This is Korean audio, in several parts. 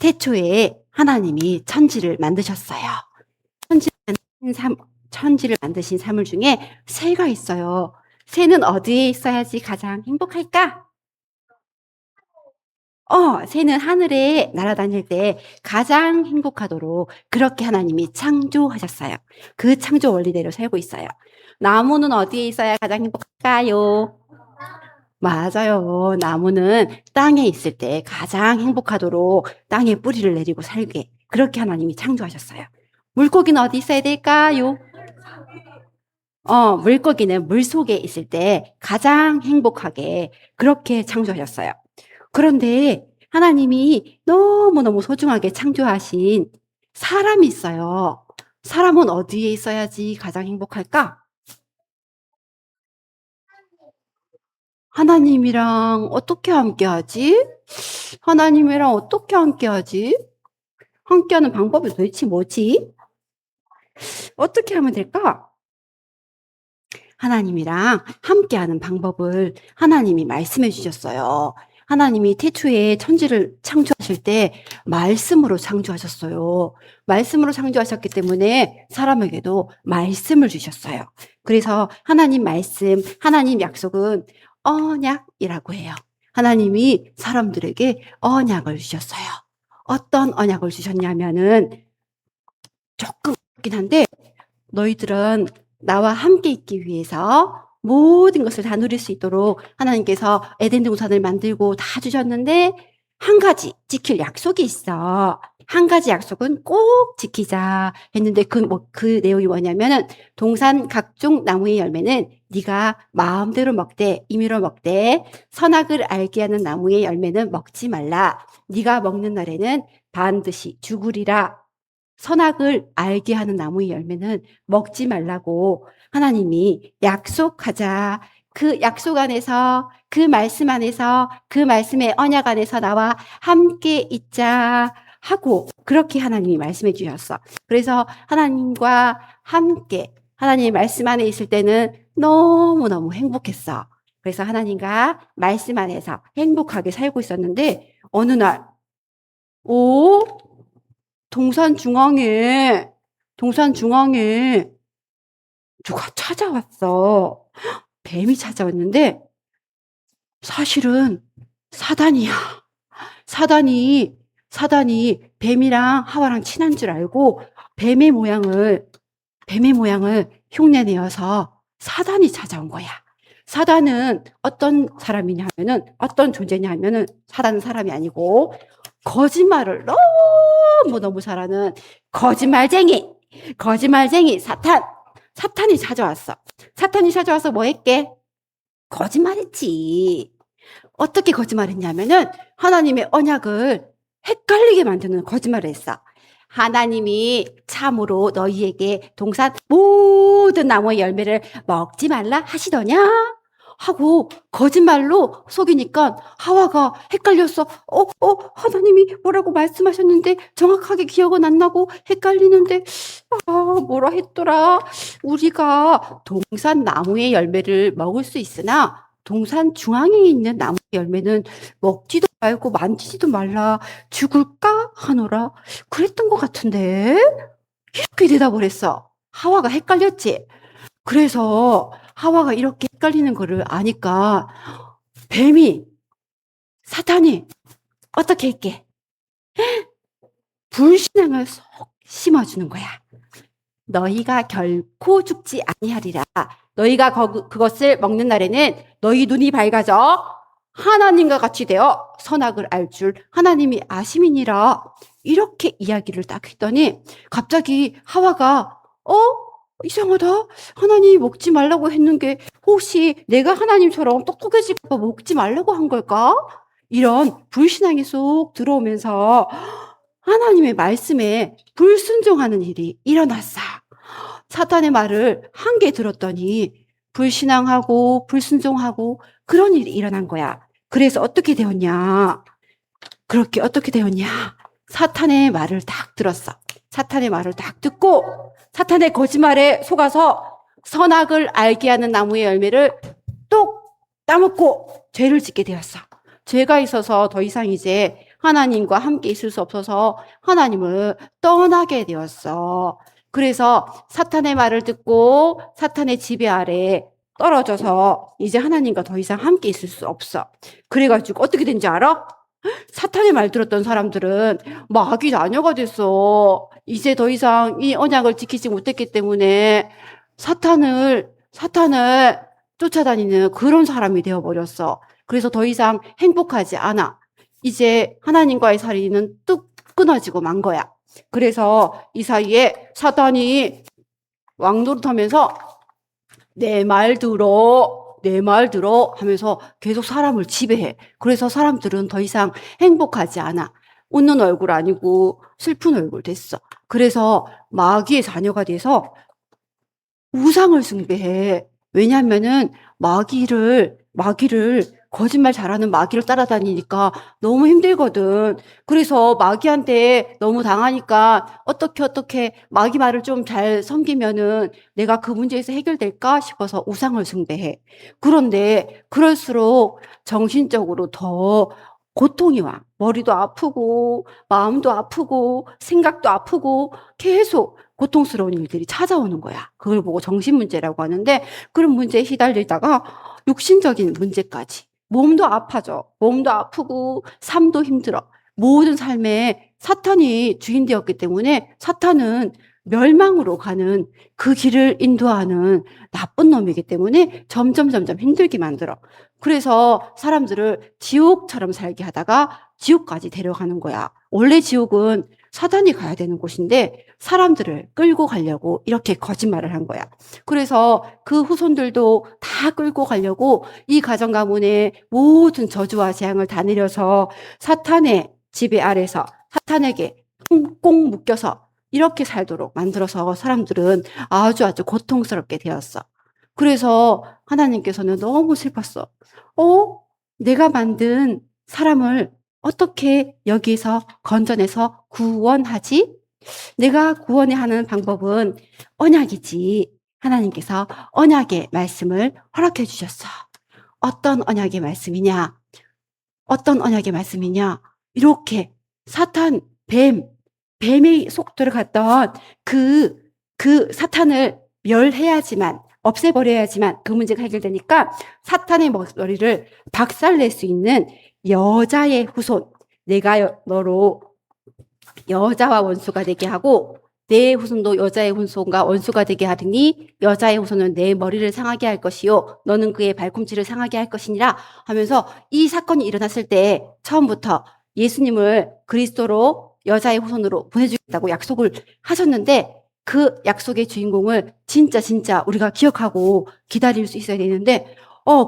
태초에 하나님이 천지를 만드셨어요. 천지를 만드신 사물 중에 새가 있어요. 새는 어디에 있어야지 가장 행복할까? 새는 하늘에 날아다닐 때 가장 행복하도록 그렇게 하나님이 창조하셨어요. 그 창조 원리대로 살고 있어요. 나무는 어디에 있어야 가장 행복할까요? 맞아요. 나무는 땅에 있을 때 가장 행복하도록 땅에 뿌리를 내리고 살게 그렇게 하나님이 창조하셨어요. 물고기는 어디 있어야 될까요? 물고기는 물 속에 있을 때 가장 행복하게 그렇게 창조하셨어요. 그런데 하나님이 너무너무 소중하게 창조하신 사람이 있어요. 사람은 어디에 있어야지 가장 행복할까? 하나님이랑 어떻게 함께하지? 하나님이랑 어떻게 함께하지? 함께하는 방법이 도대체 뭐지? 어떻게 하면 될까? 하나님이랑 함께하는 방법을 하나님이 말씀해 주셨어요. 하나님이 태초에 천지를 창조하실 때 말씀으로 창조하셨어요. 말씀으로 창조하셨기 때문에 사람에게도 말씀을 주셨어요. 그래서 하나님 말씀, 하나님 약속은 언약이라고 해요. 하나님이 사람들에게 언약을 주셨어요. 어떤 언약을 주셨냐면은 조금 그렇긴 한데 너희들은 나와 함께 있기 위해서 모든 것을 다 누릴 수 있도록 하나님께서 에덴 동산을 만들고 다 주셨는데 한 가지 지킬 약속이 있어. 한 가지 약속은 꼭 지키자 했는데 그 내용이 뭐냐면은 동산 각종 나무의 열매는 네가 마음대로 먹되 임의로 먹되 선악을 알게 하는 나무의 열매는 먹지 말라. 네가 먹는 날에는 반드시 죽으리라. 선악을 알게 하는 나무의 열매는 먹지 말라고 하나님이 약속하자. 그 약속 안에서, 그 말씀 안에서, 그 말씀의 언약 안에서 나와 함께 있자 하고 그렇게 하나님이 말씀해 주셨어. 그래서 하나님과 함께 하나님의 말씀 안에 있을 때는 너무너무 행복했어. 그래서 하나님과 말씀 안에서 행복하게 살고 있었는데 어느 날, 오, 동산 중앙에 누가 찾아왔어. 뱀이 찾아왔는데 사실은 사단이야. 사단이 뱀이랑 하와랑 친한 줄 알고 뱀의 모양을 흉내내어서 사단이 찾아온 거야. 사단은 어떤 사람이냐 하면은 어떤 존재냐 하면은 사단은 사람이 아니고 거짓말을 너무 잘하는 거짓말쟁이 사탄이 찾아왔어. 사탄이 찾아와서 뭐 했게? 거짓말했지. 어떻게 거짓말했냐면은 하나님의 언약을 헷갈리게 만드는 거짓말을 했어. 하나님이 참으로 너희에게 동산 모든 나무의 열매를 먹지 말라 하시더냐? 하고 거짓말로 속이니까 하와가 헷갈렸어. 하나님이 뭐라고 말씀하셨는데 정확하게 기억은 안 나고 헷갈리는데 뭐라 했더라? 우리가 동산 나무의 열매를 먹을 수 있으나 동산 중앙에 있는 나무 열매는 먹지도 말고 만지지도 말라 죽을까 하노라 그랬던 것 같은데 이렇게 대답을 했어. 하와가 헷갈렸지. 그래서 하와가 이렇게 헷갈리는 거를 아니까 사탄이 어떻게 했게? 불신앙을 속 심어주는 거야. 너희가 결코 죽지 아니하리라. 너희가 그것을 먹는 날에는 너희 눈이 밝아져 하나님과 같이 되어 선악을 알 줄 하나님이 아심이니라. 이렇게 이야기를 딱 했더니 갑자기 하와가 이상하다. 하나님이 먹지 말라고 했는 게 혹시 내가 하나님처럼 똑똑해질까 봐 먹지 말라고 한 걸까? 이런 불신앙이 쏙 들어오면서 하나님의 말씀에 불순종하는 일이 일어났어. 사탄의 말을 한 개 들었더니 불신앙하고 불순종하고 그런 일이 일어난 거야. 그래서 어떻게 되었냐? 사탄의 말을 딱 들었어. 사탄의 말을 딱 듣고 사탄의 거짓말에 속아서 선악을 알게 하는 나무의 열매를 똑 따먹고 죄를 짓게 되었어. 죄가 있어서 더 이상 이제 하나님과 함께 있을 수 없어서 하나님을 떠나게 되었어. 그래서 사탄의 말을 듣고 사탄의 지배 아래 떨어져서 이제 하나님과 더 이상 함께 있을 수 없어. 그래가지고 어떻게 된지 알아? 사탄의 말 들었던 사람들은 마귀 자녀가 됐어. 이제 더 이상 이 언약을 지키지 못했기 때문에 사탄을 쫓아다니는 그런 사람이 되어버렸어. 그래서 더 이상 행복하지 않아. 이제 하나님과의 사이는 뚝 끊어지고 만 거야. 그래서 이 사이에 사탄이 왕노릇하면서 내 말 들어 하면서 계속 사람을 지배해. 그래서 사람들은 더 이상 행복하지 않아. 웃는 얼굴 아니고 슬픈 얼굴 됐어. 그래서 마귀의 자녀가 돼서 우상을 숭배해. 왜냐하면은 마귀를 거짓말 잘하는 마귀를 따라다니니까 너무 힘들거든. 그래서 마귀한테 너무 당하니까 어떻게 마귀 말을 좀 잘 섬기면은 내가 그 문제에서 해결될까 싶어서 우상을 숭배해. 그런데 그럴수록 정신적으로 더 고통이 와. 머리도 아프고 마음도 아프고 생각도 아프고 계속 고통스러운 일들이 찾아오는 거야. 그걸 보고 정신문제라고 하는데 그런 문제에 시달리다가 육신적인 문제까지. 몸도 아파져. 몸도 아프고 삶도 힘들어. 모든 삶에 사탄이 주인 되었기 때문에 사탄은 멸망으로 가는 그 길을 인도하는 나쁜 놈이기 때문에 점점 힘들게 만들어. 그래서 사람들을 지옥처럼 살게 하다가 지옥까지 데려가는 거야. 원래 지옥은 사단이 가야 되는 곳인데 사람들을 끌고 가려고 이렇게 거짓말을 한 거야. 그래서 그 후손들도 다 끌고 가려고 이 가정 가문에 모든 저주와 재앙을 다 내려서 사탄의 지배 아래서 사탄에게 꽁꽁 묶여서 이렇게 살도록 만들어서 사람들은 아주 고통스럽게 되었어. 그래서 하나님께서는 너무 슬펐어. 내가 만든 사람을 어떻게 여기서 건져내서 구원하지? 내가 구원해야 하는 방법은 언약이지. 하나님께서 언약의 말씀을 허락해 주셨어. 어떤 언약의 말씀이냐? 이렇게 사탄, 뱀의 속도를 갔던 그 사탄을 없애버려야지만 그 문제가 해결되니까 사탄의 머리를 박살낼 수 있는 여자의 후손, 내가 너로 여자와 원수가 되게 하고 내 후손도 여자의 후손과 원수가 되게 하리니 여자의 후손은 내 머리를 상하게 할 것이요 너는 그의 발꿈치를 상하게 할 것이니라 하면서 이 사건이 일어났을 때 처음부터 예수님을 그리스도로 여자의 후손으로 보내주겠다고 약속을 하셨는데 그 약속의 주인공을 진짜 우리가 기억하고 기다릴 수 있어야 되는데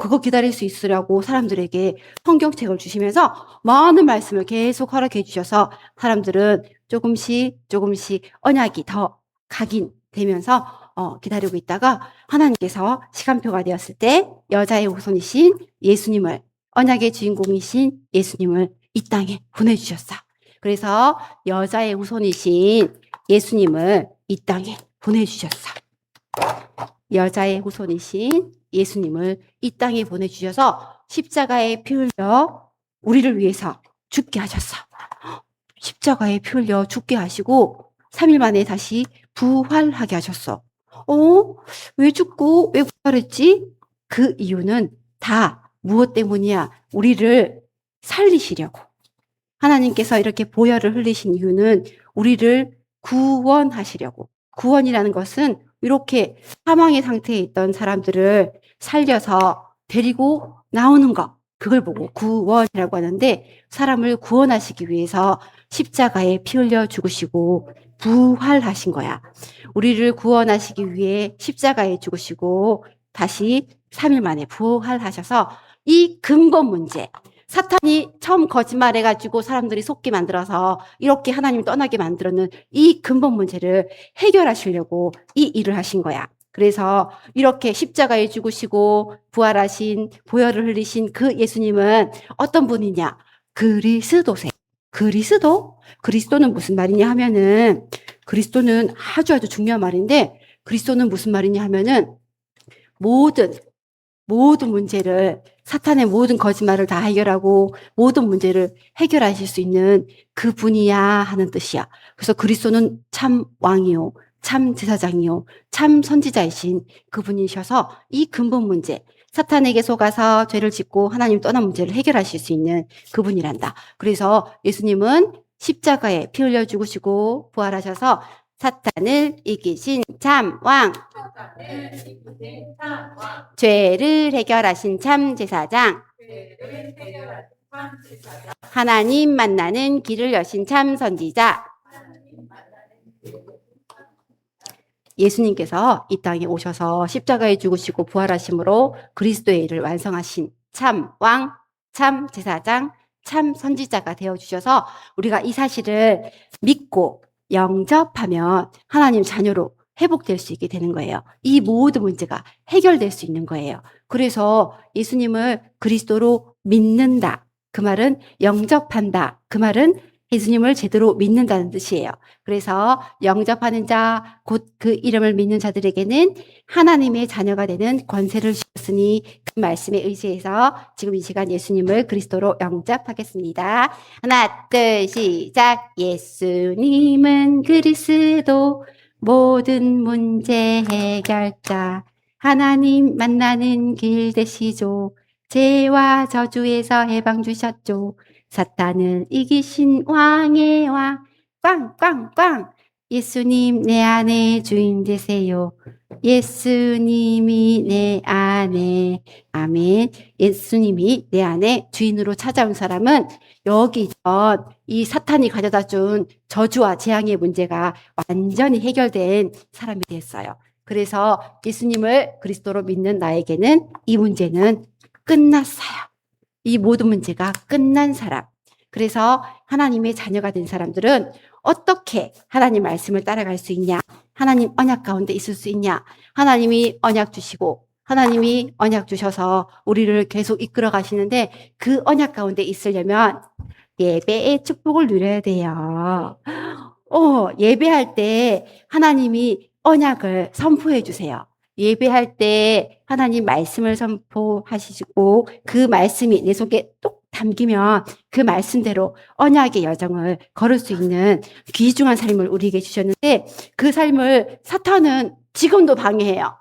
그거 기다릴 수 있으라고 사람들에게 성경책을 주시면서 많은 말씀을 계속 허락해 주셔서 사람들은 조금씩 언약이 더 각인되면서 기다리고 있다가 하나님께서 시간표가 되었을 때 여자의 후손이신 예수님을 언약의 주인공이신 예수님을 이 땅에 보내주셨어. 그래서 여자의 후손이신 예수님을 이 땅에 보내주셨어. 여자의 후손이신 예수님을 이 땅에 보내주셔서 십자가에 피 흘려 우리를 위해서 죽게 하셨어. 십자가에 피 흘려 죽게 하시고 3일 만에 다시 부활하게 하셨어. 왜 죽고 왜 부활했지? 그 이유는 다 무엇 때문이야? 우리를 살리시려고. 하나님께서 이렇게 보혈을 흘리신 이유는 우리를 구원하시려고. 구원이라는 것은 이렇게 사망의 상태에 있던 사람들을 살려서 데리고 나오는 것. 그걸 보고 구원이라고 하는데 사람을 구원하시기 위해서 십자가에 피 흘려 죽으시고 부활하신 거야. 우리를 구원하시기 위해 십자가에 죽으시고 다시 3일 만에 부활하셔서 이 근본 문제, 사탄이 처음 거짓말해가지고 사람들이 속게 만들어서 이렇게 하나님을 떠나게 만들었는 이 근본 문제를 해결하시려고 이 일을 하신 거야. 그래서 이렇게 십자가에 죽으시고 부활하신 보혈을 흘리신 그 예수님은 어떤 분이냐? 그리스도세. 그리스도는 무슨 말이냐 하면은 그리스도는 아주 중요한 말인데 그리스도는 무슨 말이냐 하면은 모든 문제를 사탄의 모든 거짓말을 다 해결하고 모든 문제를 해결하실 수 있는 그분이야 하는 뜻이야. 그래서 그리스도는 참 왕이요, 참 제사장이요, 참 선지자이신 그분이셔서 이 근본 문제, 사탄에게 속아서 죄를 짓고 하나님 떠난 문제를 해결하실 수 있는 그분이란다. 그래서 예수님은 십자가에 피 흘려 죽으시고 부활하셔서 사탄을 이기신 참 왕, 죄를 해결하신 참 제사장, 하나님 만나는 길을 여신 참 선지자. 예수님께서 이 땅에 오셔서 십자가에 죽으시고 부활하심으로 그리스도의 일을 완성하신 참 왕, 참 제사장, 참 선지자가 되어주셔서 우리가 이 사실을 믿고 영접하면 하나님 자녀로 회복될 수 있게 되는 거예요. 이 모든 문제가 해결될 수 있는 거예요. 그래서 예수님을 그리스도로 믿는다. 그 말은 영접한다. 그 말은 예수님을 제대로 믿는다는 뜻이에요. 그래서 영접하는 자, 곧 그 이름을 믿는 자들에게는 하나님의 자녀가 되는 권세를 주셨으니 그 말씀에 의지해서 지금 이 시간 예수님을 그리스도로 영접하겠습니다. 하나, 둘, 시작. 예수님은 그리스도 모든 문제 해결자. 하나님 만나는 길 되시죠. 죄와 저주에서 해방 주셨죠. 사탄을 이기신 왕의 왕. 꽝꽝꽝. 예수님 내 안에 주인 되세요. 예수님이 내 안에. 아멘. 예수님이 내 안에 주인으로 찾아온 사람은 여기 이 사탄이 가져다 준 저주와 재앙의 문제가 완전히 해결된 사람이 됐어요. 그래서 예수님을 그리스도로 믿는 나에게는 이 문제는 끝났어요. 이 모든 문제가 끝난 사람. 그래서 하나님의 자녀가 된 사람들은 어떻게 하나님 말씀을 따라갈 수 있냐? 하나님 언약 가운데 있을 수 있냐? 하나님이 언약 주시고 하나님이 언약 주셔서 우리를 계속 이끌어 가시는데 그 언약 가운데 있으려면 예배의 축복을 누려야 돼요. 예배할 때 하나님이 언약을 선포해 주세요. 예배할 때 하나님 말씀을 선포하시고 그 말씀이 내 속에 똑 담기면 그 말씀대로 언약의 여정을 걸을 수 있는 귀중한 삶을 우리에게 주셨는데 그 삶을 사탄은 지금도 방해해요.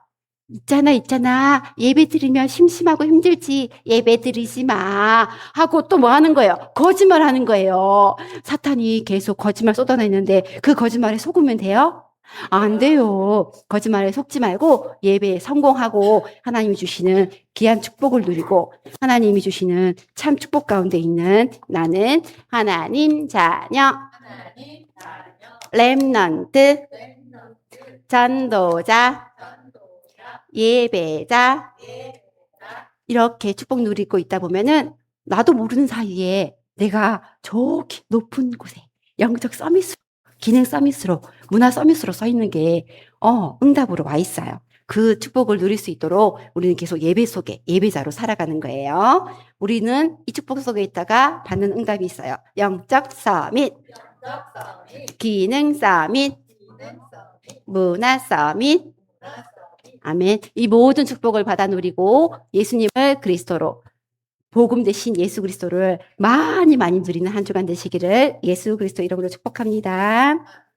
있잖아. 예배 드리면 심심하고 힘들지. 예배 드리지 마. 하고 또 뭐 하는 거예요? 거짓말 하는 거예요. 사탄이 계속 거짓말 쏟아내는데 그 거짓말에 속으면 돼요? 안 돼요. 거짓말에 속지 말고 예배에 성공하고 하나님이 주시는 귀한 축복을 누리고 하나님이 주시는 참 축복 가운데 있는 나는 하나님 자녀, 렘넌트, 전도자, 예배자 이렇게 축복 누리고 있다 보면은 나도 모르는 사이에 내가 저기 높은 곳에 영적 서밋으로 기능 서밋으로 문화 서밋으로 써 있는 게 응답으로 와 있어요. 그 축복을 누릴 수 있도록 우리는 계속 예배 속에 예배자로 살아가는 거예요. 우리는 이 축복 속에 있다가 받는 응답이 있어요. 영적 서밋, 기능 서밋, 문화 서밋. 아멘. 이 모든 축복을 받아 누리고 예수님을 그리스도로 복음 대신 예수 그리스도를 많이 누리는 한 주간 되시기를 예수 그리스도 이름으로 축복합니다.